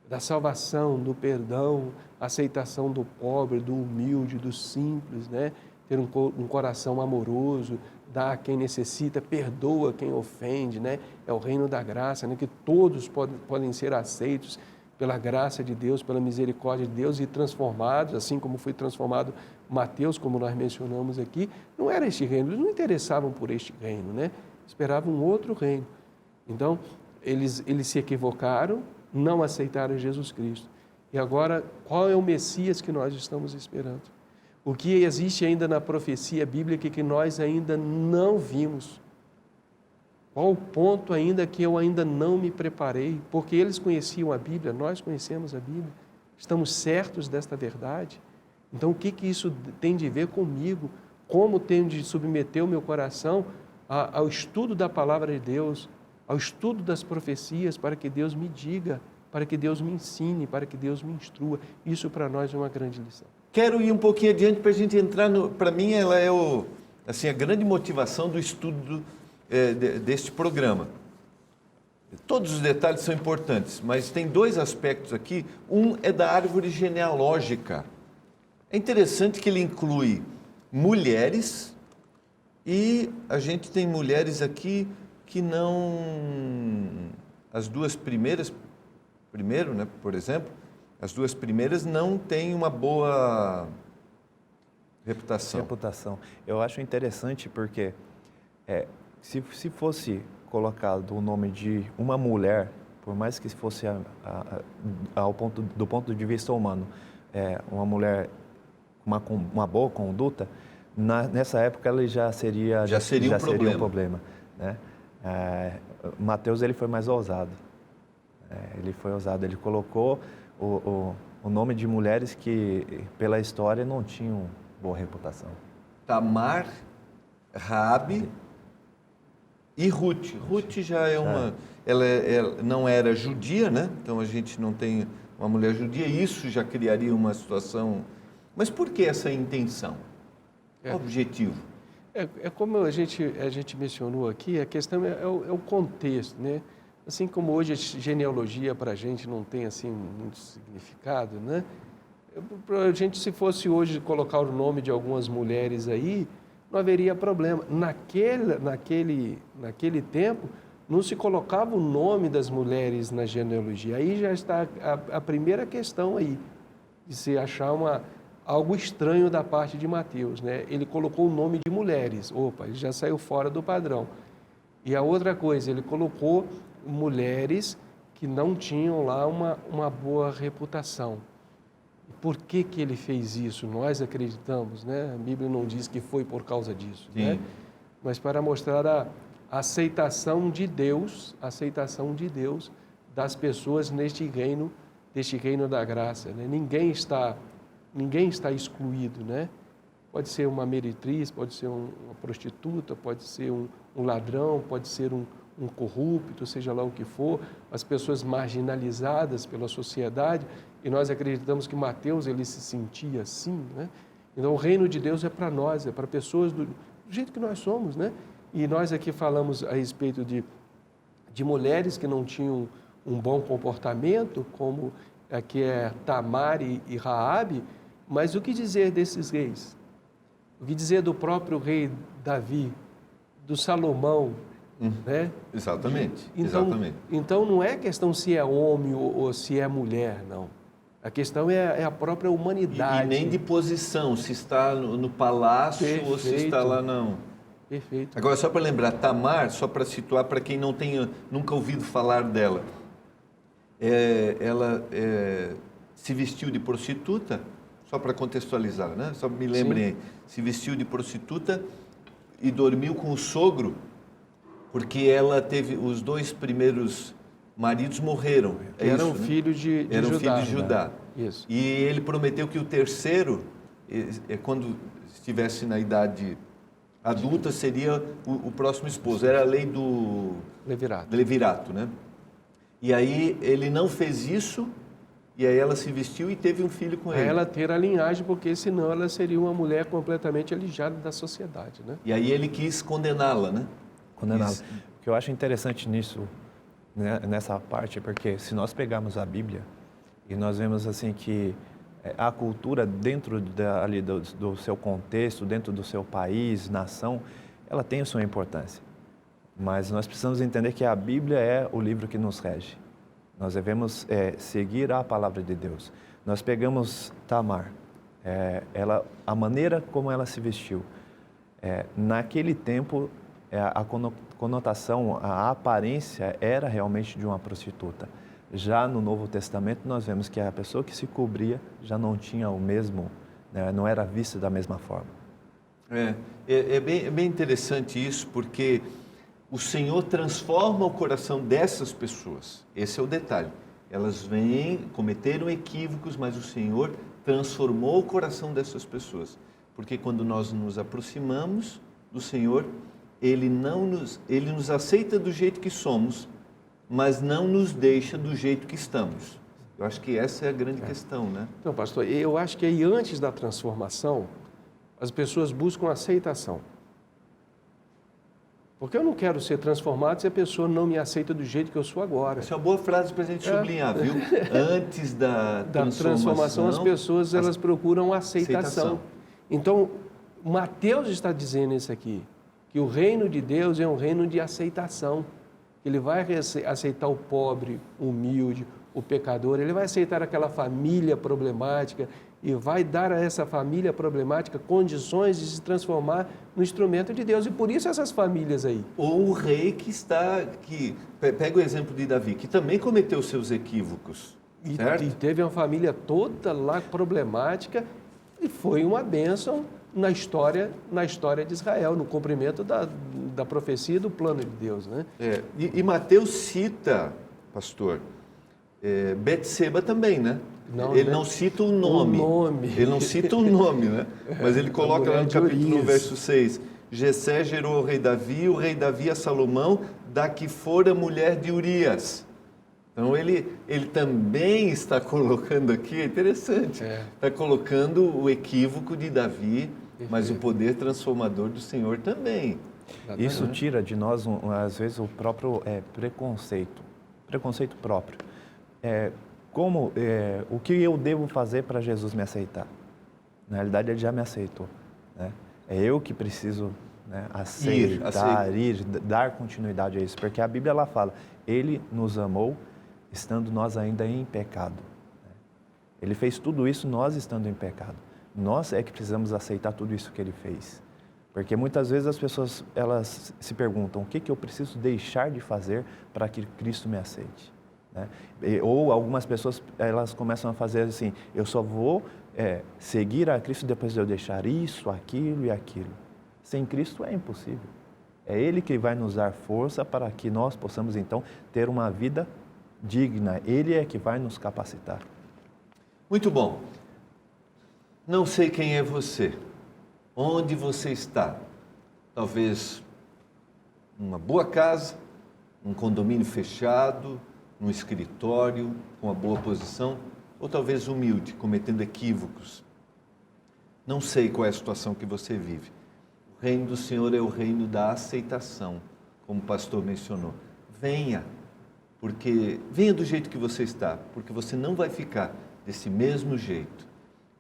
da salvação, do perdão, aceitação do pobre, do humilde, do simples, né? Ter um coração amoroso, dá a quem necessita, perdoa quem ofende, né? É o reino da graça, né? Que todos podem ser aceitos pela graça de Deus, pela misericórdia de Deus e transformados, assim como foi transformado Mateus, como nós mencionamos aqui. Não era este reino, eles não interessavam por este reino, né? Esperavam um outro reino. Então, eles se equivocaram, não aceitaram Jesus Cristo. E agora, qual é o Messias que nós estamos esperando? O que existe ainda na profecia bíblica que nós ainda não vimos? Qual o ponto ainda que eu ainda não me preparei? Porque eles conheciam a Bíblia, nós conhecemos a Bíblia. Estamos certos desta verdade? Então, o que isso tem de ver comigo? Como tenho de submeter o meu coração ao estudo da palavra de Deus, ao estudo das profecias, para que Deus me diga, para que Deus me ensine, para que Deus me instrua? Isso para nós é uma grande lição. Quero ir um pouquinho adiante para a gente entrar para mim, ela é a grande motivação do estudo deste programa. Todos os detalhes são importantes, mas tem dois aspectos aqui. Um é da árvore genealógica. É interessante que ele inclui mulheres e a gente tem mulheres aqui que não... As duas primeiras, primeiro, né, por exemplo, as duas primeiras não têm uma boa reputação. Eu acho interessante porque se fosse colocado o nome de uma mulher, por mais que fosse do ponto de vista humano, uma mulher com uma boa conduta, nessa época ele já seria um problema, né? Mateus, ele foi mais ousado. Ele colocou o nome de mulheres que, pela história, não tinham boa reputação. Tamar, Raabe e Ruth. Ruth já é uma... Ela não era judia, né? Então a gente não tem uma mulher judia, e isso já criaria uma situação... Mas por que essa intenção? Qual o objetivo? É como a gente mencionou aqui, a questão é o contexto, né? Assim como hoje a genealogia para a gente não tem assim muito significado, né? A gente, se fosse hoje colocar o nome de algumas mulheres aí, não haveria problema. Naquele tempo, não se colocava o nome das mulheres na genealogia. Aí já está a primeira questão aí, de se achar algo estranho da parte de Mateus, né? Ele colocou o nome de mulheres. Opa, ele já saiu fora do padrão. E a outra coisa, ele colocou mulheres que não tinham lá uma boa reputação. Por que ele fez isso? Nós acreditamos, né? A Bíblia não diz que foi por causa disso, né? Mas para mostrar a aceitação de Deus das pessoas neste reino da graça, né? Ninguém está excluído, né? Pode ser uma meretriz, pode ser uma prostituta, pode ser um ladrão, pode ser um corrupto, seja lá o que for, as pessoas marginalizadas pela sociedade, e nós acreditamos que Mateus, ele se sentia assim, né? Então, o reino de Deus é para nós, é para pessoas do jeito que nós somos, né? E nós aqui falamos a respeito de mulheres que não tinham um bom comportamento, como aqui é Tamar e Raabe, mas o que dizer desses reis? O que dizer do próprio rei Davi, do Salomão, né? Exatamente, exatamente. Então não é questão se é homem ou se é mulher, não. A questão é a própria humanidade. E nem de posição, se está no palácio. Perfeito. Ou se está lá, não. Perfeito. Agora, só para lembrar, Tamar, só para situar, para quem não tenha nunca ouvido falar dela, ela se vestiu de prostituta só para contextualizar, né? Só me lembrem aí. Se vestiu de prostituta e dormiu com o sogro, porque ela teve os 2 primeiros maridos morreram. Eram isso, né? filhos de Eram Judá. filhos de Judá. Isso. E ele prometeu que o terceiro, quando estivesse na idade adulta, seria o próximo esposo. Era a lei do Levirato. levirato, né? E aí ele não fez isso, e aí ela se vestiu e teve um filho com Para ele. ela ter a linhagem, porque senão ela seria uma mulher completamente alijada da sociedade, né? E aí ele quis condená-la, né? Condená-la. Isso. O que eu acho interessante nisso, né, nessa parte, é porque se nós pegarmos a Bíblia e nós vemos assim que a cultura dentro ali do seu contexto, dentro do seu país, nação, ela tem a sua importância. Mas nós precisamos entender que a Bíblia é o livro que nos rege. Nós devemos seguir a palavra de Deus. Nós pegamos Tamar, a maneira como ela se vestiu. Naquele tempo, a conotação, a aparência era realmente de uma prostituta. Já no Novo Testamento, nós vemos que a pessoa que se cobria já não tinha o mesmo, né, não era vista da mesma forma. É bem interessante isso, porque o Senhor transforma o coração dessas pessoas. Esse é o detalhe. Elas vêm, cometeram equívocos, mas o Senhor transformou o coração dessas pessoas. Porque quando nós nos aproximamos do Senhor, Ele nos aceita do jeito que somos, mas não nos deixa do jeito que estamos. Eu acho que essa é a grande questão, né? Então, pastor, eu acho que aí antes da transformação, as pessoas buscam aceitação. Porque eu não quero ser transformado se a pessoa não me aceita do jeito que eu sou agora. Essa é uma boa frase para a gente sublinhar, viu? Antes da transformação, as pessoas elas procuram aceitação. Então, Mateus está dizendo isso aqui, que o reino de Deus é um reino de aceitação. Ele vai aceitar o pobre, o humilde, o pecador, ele vai aceitar aquela família problemática e vai dar a essa família problemática condições de se transformar no instrumento de Deus. E por isso essas famílias aí. Ou o rei pega o exemplo de Davi, que também cometeu seus equívocos, certo? E teve uma família toda lá problemática e foi uma bênção na história de Israel, no cumprimento da profecia e do plano de Deus, né? E Mateus cita, pastor, Betseba também, né? Ele não cita o nome. Ele não cita o nome, né? Mas ele coloca lá no capítulo, no verso 6, Jessé gerou ao rei Davi, o rei Davi a Salomão, da que fora mulher de Urias. Então ele também está colocando aqui, é interessante, está colocando o equívoco de Davi, mas o poder transformador do Senhor também. Isso tira de nós, às vezes, o próprio preconceito próprio. O que eu devo fazer para Jesus me aceitar? Na realidade, Ele já me aceitou, né? É eu que preciso, né, aceitar, dar continuidade a isso, porque a Bíblia ela fala, Ele nos amou estando nós ainda em pecado. Ele fez tudo isso nós estando em pecado. Nós é que precisamos aceitar tudo isso que Ele fez. Porque muitas vezes as pessoas elas se perguntam, o que eu preciso deixar de fazer para que Cristo me aceite? Né? Ou algumas pessoas elas começam a fazer assim, eu só vou seguir a Cristo depois de eu deixar isso, aquilo e aquilo. Sem Cristo é impossível. É Ele que vai nos dar força para que nós possamos então ter uma vida digna. Ele é que vai nos capacitar. Muito bom. Não sei quem é você. Onde você está? Talvez numa boa casa, num condomínio fechado, num escritório, com uma boa posição, ou talvez humilde, cometendo equívocos. Não sei qual é a situação que você vive. O reino do Senhor é o reino da aceitação, como o pastor mencionou. Venha do jeito que você está, porque você não vai ficar desse mesmo jeito.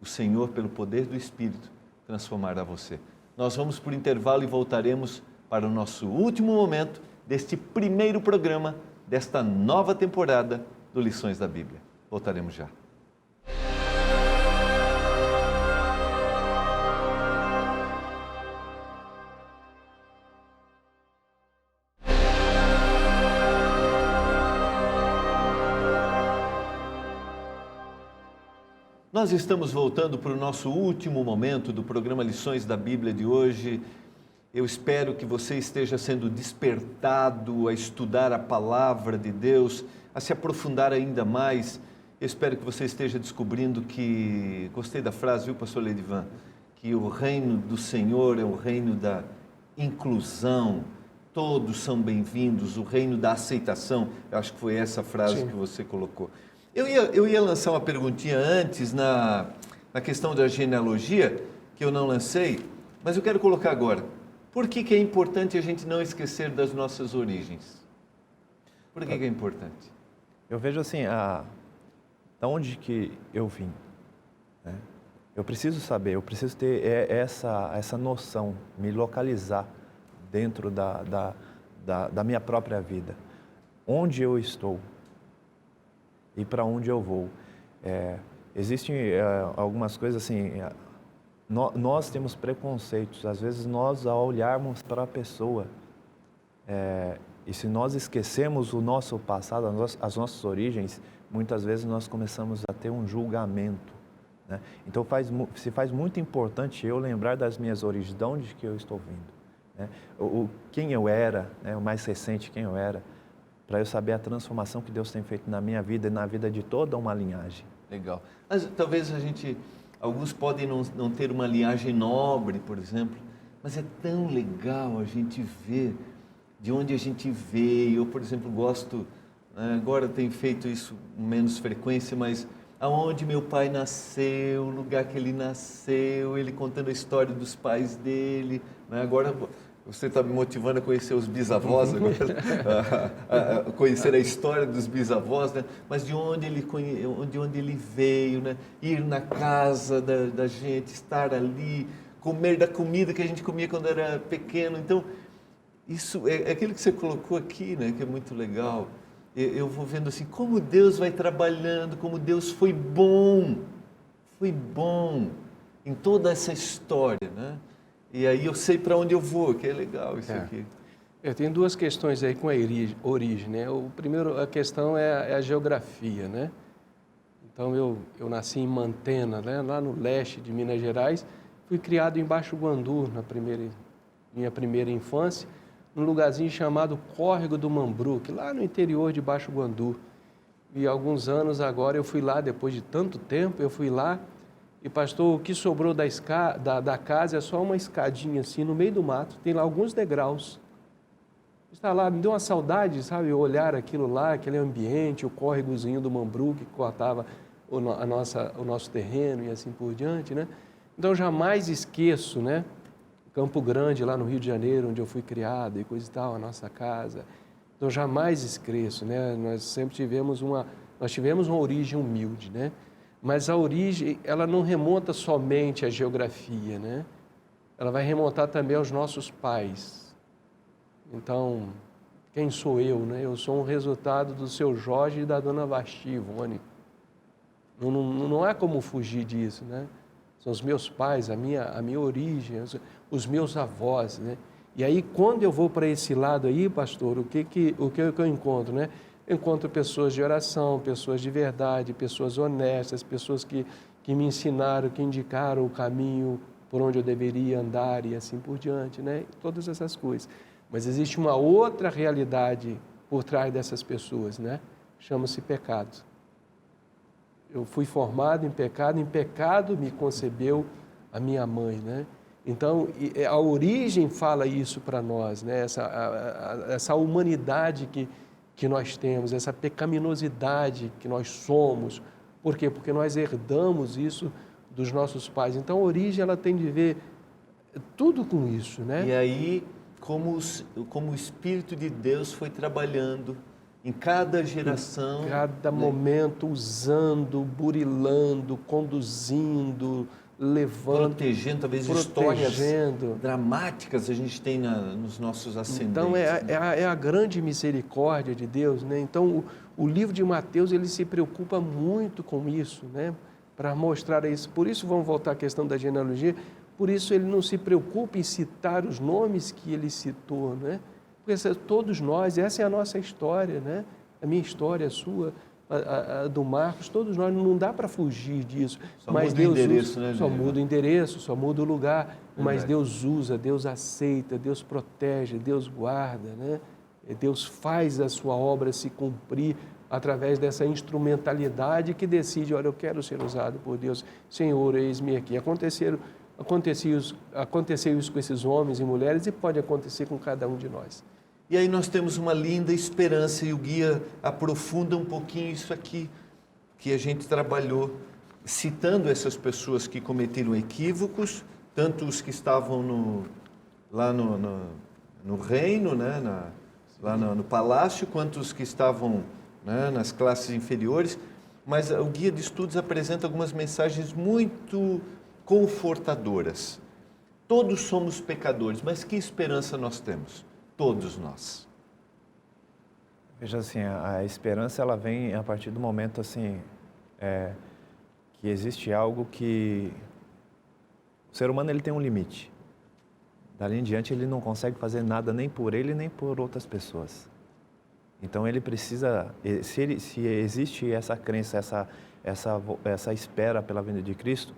O Senhor, pelo poder do Espírito, transformará você. Nós vamos por intervalo e voltaremos para o nosso último momento deste primeiro programa desta nova temporada do Lições da Bíblia. Voltaremos já. Nós estamos voltando para o nosso último momento do programa Lições da Bíblia de hoje. Eu espero que você esteja sendo despertado a estudar a palavra de Deus, a se aprofundar ainda mais. Eu espero que você esteja descobrindo que, gostei da frase, viu, pastor Ledivan, que o reino do Senhor é o reino da inclusão, todos são bem-vindos, o reino da aceitação. Eu acho que foi essa frase que você colocou. Eu ia lançar uma perguntinha antes na questão da genealogia, que eu não lancei, mas eu quero colocar agora. Por que é importante a gente não esquecer das nossas origens? Por que é importante? Eu vejo assim, da onde que eu vim, né? Eu preciso saber, eu preciso ter essa noção, me localizar dentro da minha própria vida. Onde eu estou e para onde eu vou. Existem algumas coisas assim, nós temos preconceitos, às vezes nós ao olharmos para a pessoa, e se nós esquecemos o nosso passado, as nossas origens, muitas vezes nós começamos a ter um julgamento, né? Então se faz muito importante eu lembrar das minhas origens, de onde que eu estou vindo, né? Quem eu era, né? O mais recente, quem eu era, para eu saber a transformação que Deus tem feito na minha vida e na vida de toda uma linhagem. Legal. Mas talvez alguns podem não ter uma linhagem nobre, por exemplo, mas é tão legal a gente ver de onde a gente veio. Eu, por exemplo, gosto, agora tenho feito isso com menos frequência, mas aonde meu pai nasceu, o lugar que ele nasceu, ele contando a história dos pais dele, né? Agora você está me motivando a conhecer os bisavós, a conhecer a história dos bisavós, né? Mas de onde ele veio, né? Ir na casa da gente, estar ali, comer da comida que a gente comia quando era pequeno. Então, isso é aquilo que você colocou aqui, né? Que é muito legal. Eu vou vendo assim, como Deus vai trabalhando, como Deus foi bom em toda essa história, né? E aí eu sei para onde eu vou, que é legal isso aqui. Eu tenho duas questões aí com a origem, né? A questão é a geografia, né? Então eu nasci em Mantena, né? Lá no leste de Minas Gerais, fui criado em Baixo Guandu minha primeira infância, num lugarzinho chamado Córrego do Mambruque, lá no interior de Baixo Guandu. E há alguns anos agora eu fui lá, depois de tanto tempo, eu fui lá. E pastor, o que sobrou da casa é só uma escadinha assim, no meio do mato, tem lá alguns degraus. Está lá, me deu uma saudade, sabe, olhar aquilo lá, aquele ambiente, o córregozinho do Mambruque que cortava o nosso terreno e assim por diante, né? Então, jamais esqueço, né? Campo Grande, lá no Rio de Janeiro, onde eu fui criado e coisa e tal, a nossa casa. Então, jamais esqueço, né? Nós tivemos uma origem humilde, né? Mas a origem, ela não remonta somente à geografia, né? Ela vai remontar também aos nossos pais. Então, quem sou eu, né? Eu sou um resultado do seu Jorge e da dona Vasti, Ivone. Não há como fugir disso, né? São os meus pais, a minha origem, os meus avós, né? E aí, quando eu vou para esse lado aí, pastor, o que eu encontro, né? Eu encontro pessoas de oração, pessoas de verdade, pessoas honestas, pessoas que me ensinaram, que indicaram o caminho por onde eu deveria andar e assim por diante, né? Todas essas coisas. Mas existe uma outra realidade por trás dessas pessoas, né? Chama-se pecado. Eu fui formado em pecado me concebeu a minha mãe, né? Então, a origem fala isso para nós, né? Essa humanidade que nós temos, essa pecaminosidade que nós somos. Por quê? Porque nós herdamos isso dos nossos pais. Então, a origem, ela tem de ver tudo com isso, né? E aí, como o Espírito de Deus foi trabalhando em cada geração. Em cada momento, usando, burilando, conduzindo, levando. Protegendo, talvez histórias dramáticas a gente tem nos nossos ascendentes. Então, é a grande misericórdia de Deus, né? Então, o livro de Mateus, ele se preocupa muito com isso, né? Para mostrar isso. Por isso, vamos voltar à questão da genealogia, por isso ele não se preocupa em citar os nomes que ele citou, né? Porque todos nós, essa é a nossa história, né? A minha história, a sua. a do Marcos, todos nós, não dá para fugir disso. Só mas muda o Deus endereço, usa, né, só Neiva? muda o endereço, só muda o lugar. Mas Verdade. Deus usa, Deus aceita, Deus protege, Deus guarda, né? Deus faz a sua obra se cumprir através dessa instrumentalidade que decide, olha, eu quero ser usado por Deus. Senhor, eis-me aqui. Aconteceu isso com esses homens e mulheres e pode acontecer com cada um de nós. E aí nós temos uma linda esperança e o guia aprofunda um pouquinho isso aqui que a gente trabalhou, citando essas pessoas que cometeram equívocos, tanto os que estavam lá no reino, né, lá no palácio, quanto os que estavam, né, nas classes inferiores. Mas o guia de estudos apresenta algumas mensagens muito confortadoras. Todos somos pecadores, mas que esperança nós temos? Todos nós. Veja assim, a esperança ela vem a partir do momento assim, que existe algo que o ser humano ele tem um limite. Dali em diante ele não consegue fazer nada nem por ele nem por outras pessoas. Então ele precisa, se existe essa crença, essa espera pela vinda de Cristo,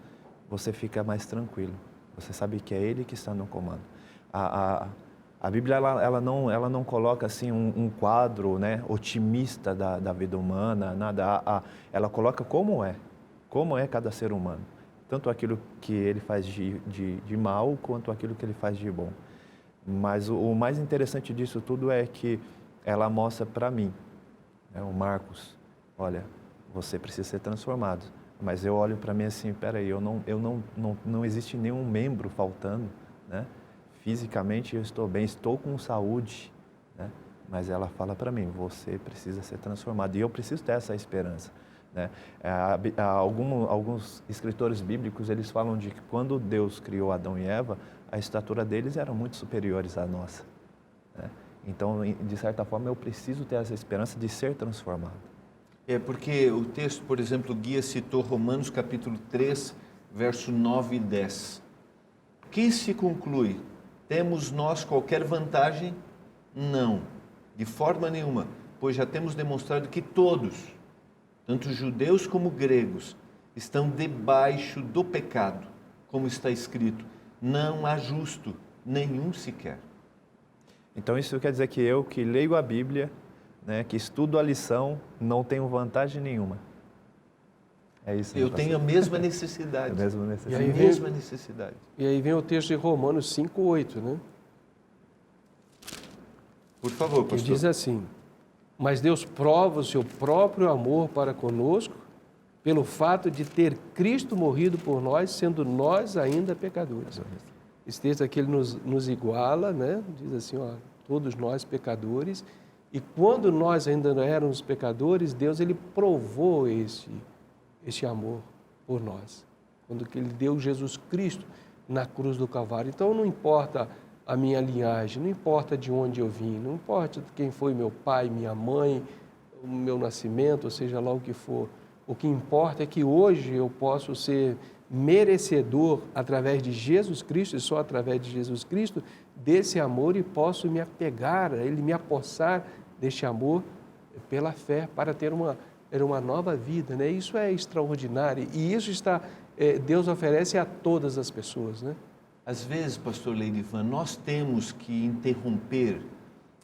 você fica mais tranquilo. Você sabe que é Ele que está no comando. A Bíblia ela não coloca assim um quadro, né, otimista da vida humana, nada. Ela coloca como é cada ser humano, tanto aquilo que ele faz de mal quanto aquilo que ele faz de bom. Mas o mais interessante disso tudo é que ela mostra para mim, né, o Marcos, olha, você precisa ser transformado. Mas eu olho para mim assim, peraí, não existe nenhum membro faltando, né? Fisicamente eu estou bem, estou com saúde, né? Mas ela fala para mim, você precisa ser transformado. E eu preciso ter essa esperança, né? Alguns escritores bíblicos, eles falam de que quando Deus criou Adão e Eva, a estatura deles era muito superiores à nossa, né? Então, de certa forma, eu preciso ter essa esperança de ser transformado. Porque o texto, por exemplo, o guia citou Romanos capítulo 3, verso 9 e 10. Que se conclui? Temos nós qualquer vantagem? Não, de forma nenhuma, pois já temos demonstrado que todos, tanto judeus como gregos, estão debaixo do pecado, como está escrito, não há justo, nenhum sequer. Então isso quer dizer que eu que leio a Bíblia, né, que estudo a lição, não tenho vantagem nenhuma. É isso. Eu tenho a mesma necessidade. A mesma necessidade. A mesma necessidade. E aí vem o texto de Romanos 5:8, né? Por favor, Que pastor. diz assim: mas Deus prova o seu próprio amor para conosco pelo fato de ter Cristo morrido por nós, sendo nós ainda pecadores. Esse texto aqui ele nos iguala, né? Diz assim, ó, todos nós pecadores. E quando nós ainda não éramos pecadores, Deus ele provou esse amor por nós. Quando ele deu Jesus Cristo na cruz do Calvário. Então não importa a minha linhagem, não importa de onde eu vim, não importa quem foi meu pai, minha mãe, o meu nascimento, ou seja lá o que for. O que importa é que hoje eu posso ser merecedor através de Jesus Cristo, e só através de Jesus Cristo, desse amor e posso me apegar a Ele, me apossar deste amor pela fé, para ter uma nova vida, né? Isso é extraordinário e isso Deus oferece a todas as pessoas, né? Às vezes, pastor Leirivan, nós temos que interromper,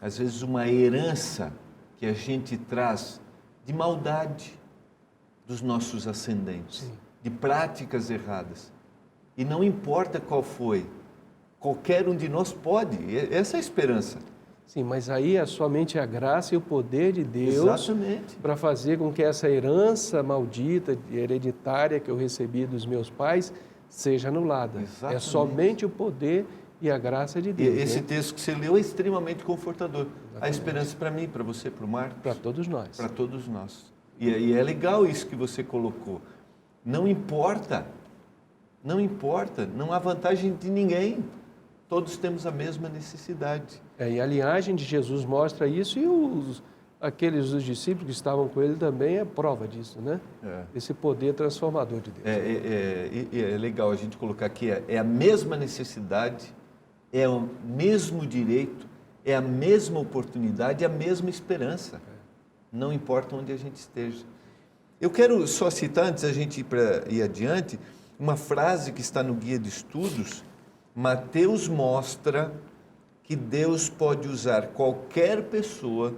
às vezes, uma herança que a gente traz de maldade dos nossos ascendentes, sim, de práticas erradas. E não importa qual foi, qualquer um de nós pode, essa é a esperança. Sim, mas aí é somente a graça e o poder de Deus para fazer com que essa herança maldita, hereditária que eu recebi dos meus pais, seja anulada. Exatamente. É somente o poder e a graça de Deus. E esse texto que você leu é extremamente confortador. Exatamente. A esperança para mim, para você, para o Marcos. Para todos nós. Para todos nós. E é legal isso que você colocou. Não importa, não há vantagem de ninguém. Todos temos a mesma necessidade. E a linhagem de Jesus mostra isso e os discípulos que estavam com ele também é prova disso, né? Esse poder transformador de Deus. É legal a gente colocar aqui, é a mesma necessidade, é o mesmo direito, é a mesma oportunidade, é a mesma esperança. Não importa onde a gente esteja. Eu quero só citar, antes da gente ir adiante, uma frase que está no Guia de Estudos. Mateus mostra que Deus pode usar qualquer pessoa,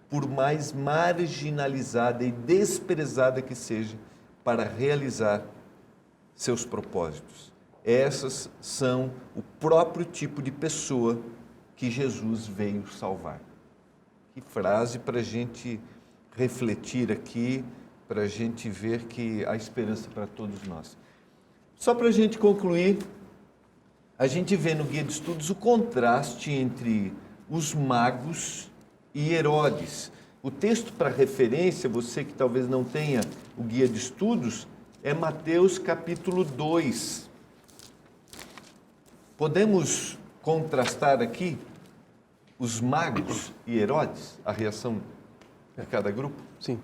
por mais marginalizada e desprezada que seja, para realizar seus propósitos. Essas são o próprio tipo de pessoa que Jesus veio salvar. Que frase para a gente refletir aqui, para a gente ver que há esperança para todos nós. Só para a gente concluir, a gente vê no Guia de Estudos o contraste entre os magos e Herodes. O texto para referência, você que talvez não tenha o Guia de Estudos, é Mateus capítulo 2. Podemos contrastar aqui os magos e Herodes, a reação de cada grupo? Sim.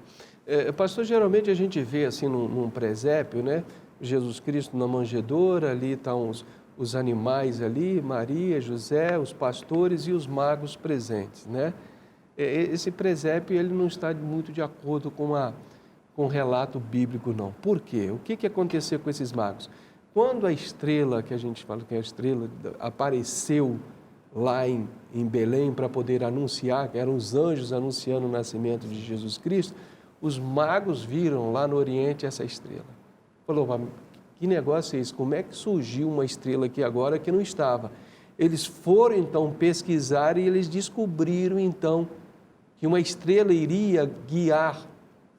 Pastor, geralmente a gente vê assim num presépio, né? Jesus Cristo na manjedoura, ali estão os animais ali, Maria, José, os pastores e os magos presentes, né? Esse presépio ele não está muito de acordo com o relato bíblico, não. Por quê? O que aconteceu com esses magos? Quando a estrela, que a gente fala que é a estrela, apareceu lá em Belém para poder anunciar, que eram os anjos anunciando o nascimento de Jesus Cristo, os magos viram lá no Oriente essa estrela. Falou, que negócio é esse? Como é que surgiu uma estrela aqui agora que não estava? Eles foram então pesquisar e eles descobriram então que uma estrela iria guiar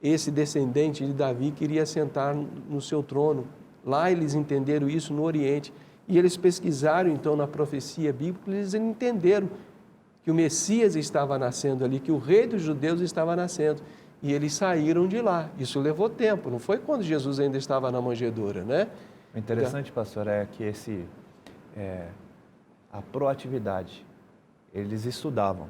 esse descendente de Davi que iria sentar no seu trono. Lá eles entenderam isso no Oriente e eles pesquisaram então na profecia bíblica, eles entenderam que o Messias estava nascendo ali, que o rei dos judeus estava nascendo. E eles saíram de lá. Isso levou tempo, não foi quando Jesus ainda estava na manjedoura, né? O interessante, pastor, é que a proatividade, eles estudavam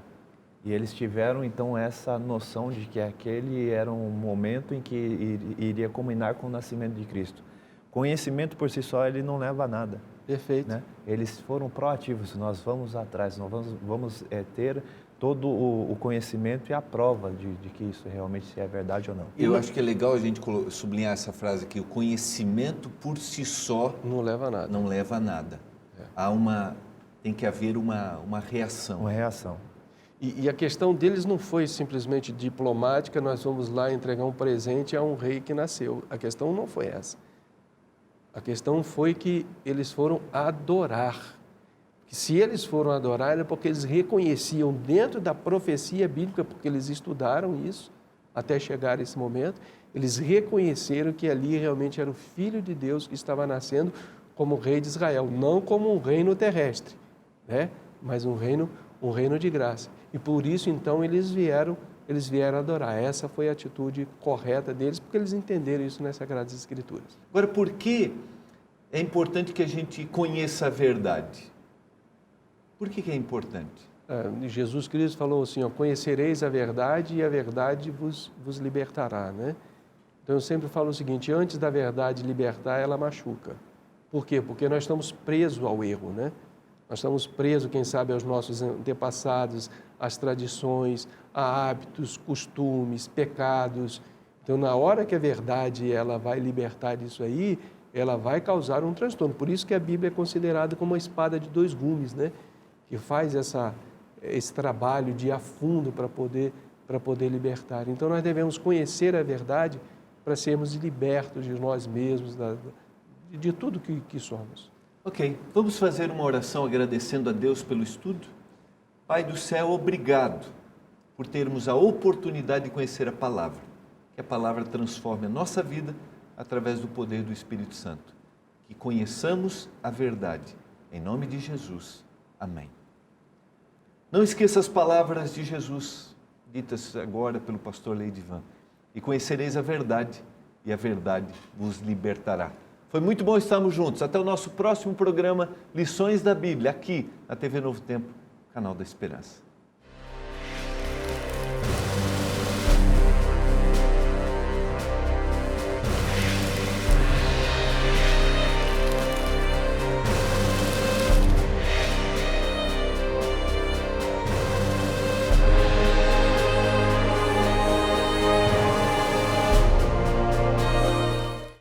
e eles tiveram então essa noção de que aquele era um momento em que iria culminar com o nascimento de Cristo. Conhecimento por si só, ele não leva a nada. Perfeito. Né? Eles foram proativos, nós vamos atrás, nós vamos ter todo o conhecimento e a prova de que isso realmente é verdade ou não. Eu acho que é legal a gente sublinhar essa frase aqui, o conhecimento por si só não leva a nada. Não leva a nada. Tem que haver uma reação. Uma reação. E a questão deles não foi simplesmente diplomática, nós vamos lá entregar um presente a um rei que nasceu. A questão não foi essa. A questão foi que eles foram adorar. Se eles foram adorar, era porque eles reconheciam dentro da profecia bíblica, porque eles estudaram isso até chegar esse momento, eles reconheceram que ali realmente era o Filho de Deus que estava nascendo como rei de Israel, não como um reino terrestre, né? Mas um reino de graça. E por isso, então, eles vieram adorar. Essa foi a atitude correta deles, porque eles entenderam isso nas Sagradas Escrituras. Agora, por que é importante que a gente conheça a verdade? Por que é importante? Jesus Cristo falou assim, conhecereis a verdade e a verdade vos libertará, né? Então eu sempre falo o seguinte, antes da verdade libertar, ela machuca. Por quê? Porque nós estamos presos ao erro, né? Nós estamos presos, quem sabe, aos nossos antepassados, às tradições, a hábitos, costumes, pecados. Então, na hora que a verdade ela vai libertar disso aí, ela vai causar um transtorno. Por isso que a Bíblia é considerada como uma espada de dois gumes, né? Que faz esse trabalho de ir a fundo para poder libertar. Então, nós devemos conhecer a verdade para sermos libertos de nós mesmos, de tudo que somos. Ok, vamos fazer uma oração agradecendo a Deus pelo estudo? Pai do céu, obrigado por termos a oportunidade de conhecer a palavra. Que a palavra transforme a nossa vida através do poder do Espírito Santo. Que conheçamos a verdade. Em nome de Jesus. Amém. Não esqueça as palavras de Jesus, ditas agora pelo pastor Leidivan. E conhecereis a verdade, e a verdade vos libertará. Foi muito bom estarmos juntos. Até o nosso próximo programa, Lições da Bíblia, aqui na TV Novo Tempo, canal da Esperança.